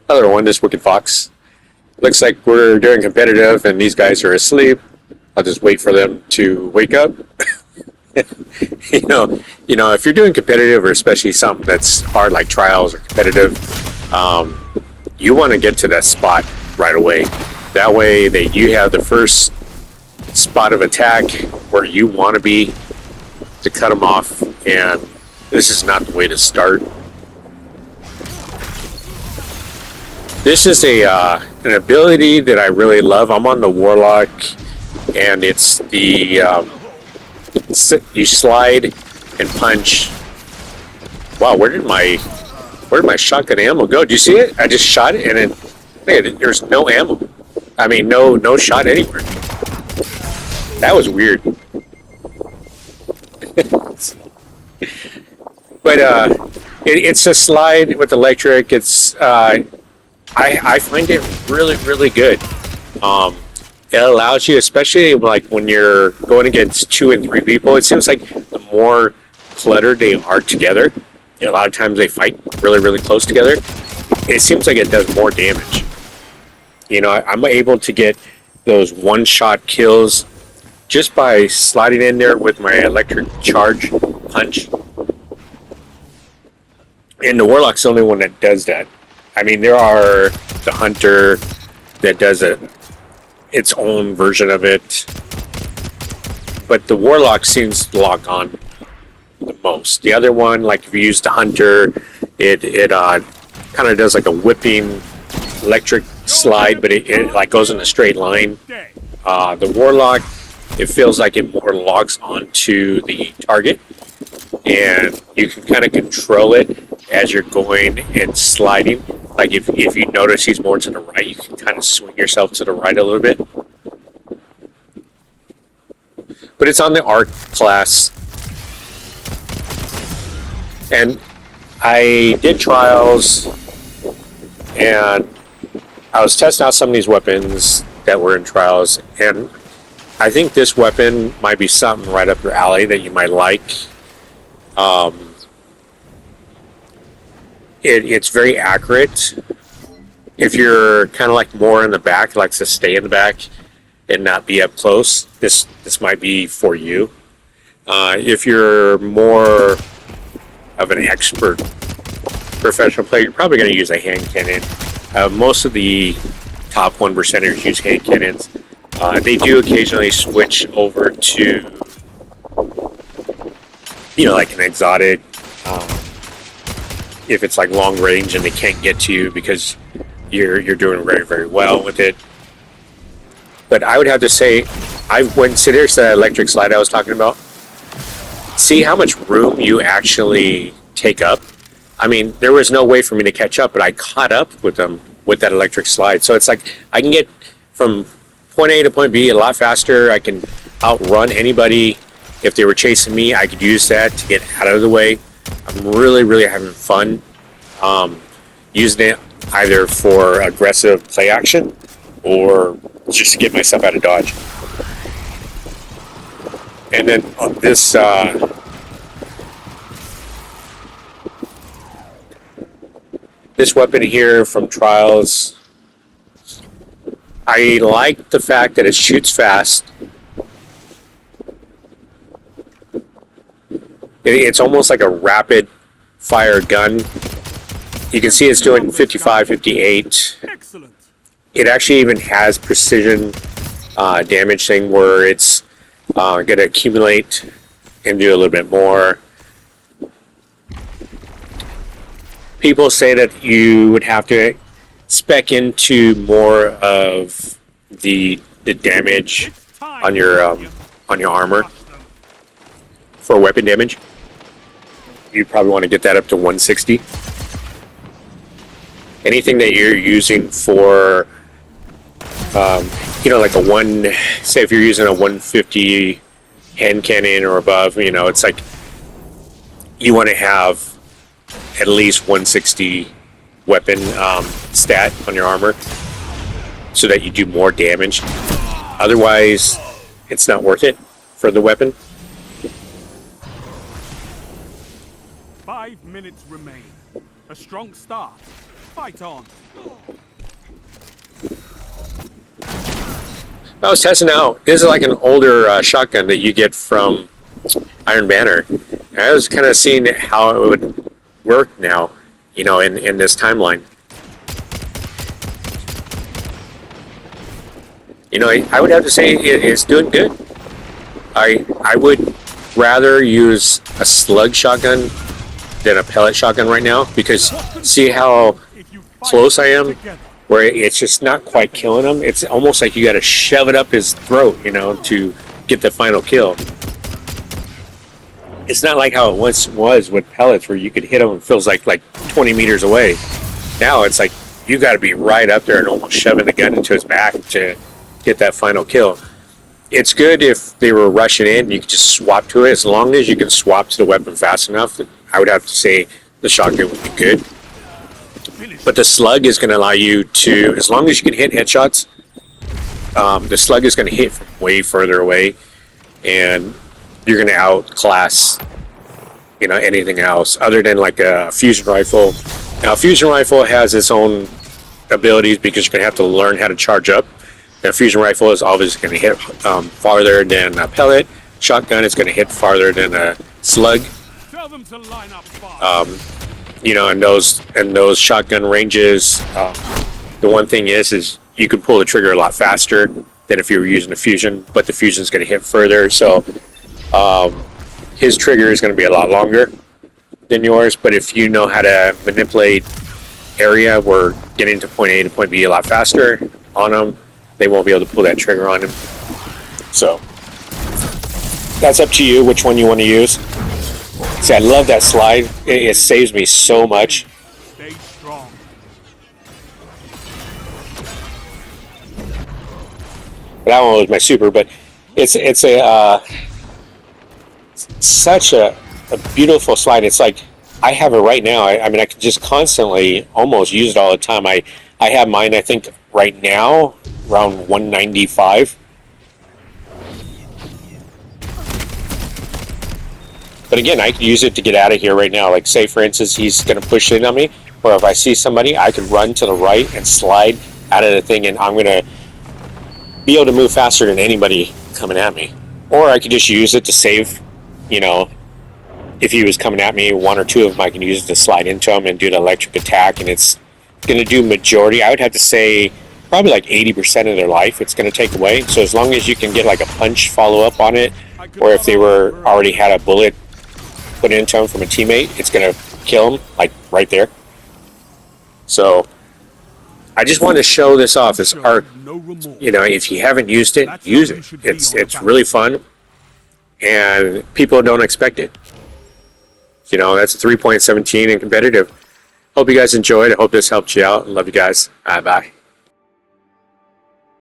Other one, this Wicked Fox. Looks like we're doing competitive and these guys are asleep. I'll just wait for them to wake up. If you're doing competitive or especially something that's hard like trials or competitive, you want to get to that spot right away. That way that you have the first spot of attack where you want to be to cut them off, and this is not the way to start. This is an ability that I really love. I'm on the Warlock, and it's the you slide and punch. Wow, where did my shotgun ammo go? Do you see it? I just shot it, and then there's no ammo. I mean, no shot anywhere. That was weird. But it's a slide with electric. It's I find it really, really good. It allows you, especially like when you're going against 2 and 3 people, it seems like the more cluttered they are together, a lot of times they fight really, really close together. It seems like it does more damage. I'm able to get those one-shot kills just by sliding in there with my electric charge punch. And the Warlock's the only one that does that. I mean, there are the Hunter that does its own version of it, but the Warlock seems to lock on the most. The other one, like if you use the Hunter, it kind of does like a whipping electric slide, but it like goes in a straight line. The Warlock, it feels like it more locks onto the target, and you can kind of control it as you're going and sliding. Like if you notice he's more to the right, you can kind of swing yourself to the right a little bit. But it's on the Arc class. And I did trials, and I was testing out some of these weapons that were in trials, and I think this weapon might be something right up your alley that you might like. It's very accurate. If you're kind of like more in the back, likes to stay in the back and not be up close, this might be for you. If you're more of an expert professional player, you're probably going to use a hand cannon. Most of the top 1%ers use hand cannons. They do occasionally switch over to, like an exotic. If it's like long range and they can't get to you because you're doing very, very well with it. But I would have to say, there's that electric slide I was talking about. See how much room you actually take up. I mean, there was no way for me to catch up, but I caught up with them with that electric slide. So it's like I can get from point A to point B a lot faster. I can outrun anybody. If they were chasing me, I could use that to get out of the way. I'm really, really having fun using it either for aggressive play action or just to get myself out of dodge. And then on this this weapon here from Trials, I like the fact that it shoots fast. It's almost like a rapid fire gun. You can see it's doing 55, 58. Excellent. It actually even has precision damage thing where it's going to accumulate and do a little bit more. People say that you would have to spec into more of the damage on your armor for weapon damage. You probably want to get that up to 160. Anything that you're using for, like say if you're using a 150 hand cannon or above, it's like you want to have at least 160 weapon stat on your armor so that you do more damage. Otherwise, it's not worth it for the weapon. 5 minutes remain. A strong start. Fight on. I was testing out. This is like an older shotgun that you get from Iron Banner. And I was kind of seeing how it would work now, you know, in this timeline. You know, I would have to say it's doing good. I would rather use a slug shotgun than a pellet shotgun right now, because see how close I am, where it's just not quite killing him. It's almost like you got to shove it up his throat, you know, to get the final kill. It's not like how it once was with pellets, where you could hit him and it feels like 20 meters away. Now it's like you got to be right up there and almost shoving the gun into his back to get that final kill. It's good if they were rushing in, you could just swap to it. As long as you can swap to the weapon fast enough, I would have to say the shotgun would be good. But the slug is going to allow you to, as long as you can hit headshots, the slug is going to hit from way further away, and you're going to outclass, you know, anything else other than like a fusion rifle. Now, a fusion rifle has its own abilities because you're going to have to learn how to charge up. A fusion rifle is obviously going to hit farther than a pellet. Shotgun is going to hit farther than a slug. Tell them to line up. You know, and those shotgun ranges, the one thing is you can pull the trigger a lot faster than if you were using a fusion, but the fusion is going to hit further. So his trigger is going to be a lot longer than yours. But if you know how to manipulate area, where getting to point A to point B a lot faster on them, they won't be able to pull that trigger on him. So that's up to you which one you want to use. See, I love that slide. It saves me so much. Stay strong. That one was my super, but it's such a beautiful slide. It's like I have it right now. I mean, I can just constantly almost use it all the time. I have mine, I think, right now around 195. But again, I could use it to get out of here right now. Like, say, for instance, he's going to push in on me, or if I see somebody, I could run to the right and slide out of the thing, and I'm going to be able to move faster than anybody coming at me. Or I could just use it to save, you know, if he was coming at me, one or two of them, I can use it to slide into him and do the electric attack, and it's going to do majority. I would have to say probably like 80% of their life it's going to take away. So as long as you can get like a punch follow-up on it, or if they were already had a bullet put into him from a teammate, it's going to kill him, like, right there. So I just want to show this off, this arc. You know, if you haven't used it, use it. It's really fun, and people don't expect it. You know, that's a 3.17 in competitive. Hope you guys enjoyed. I hope this helped you out. Love you guys. Bye.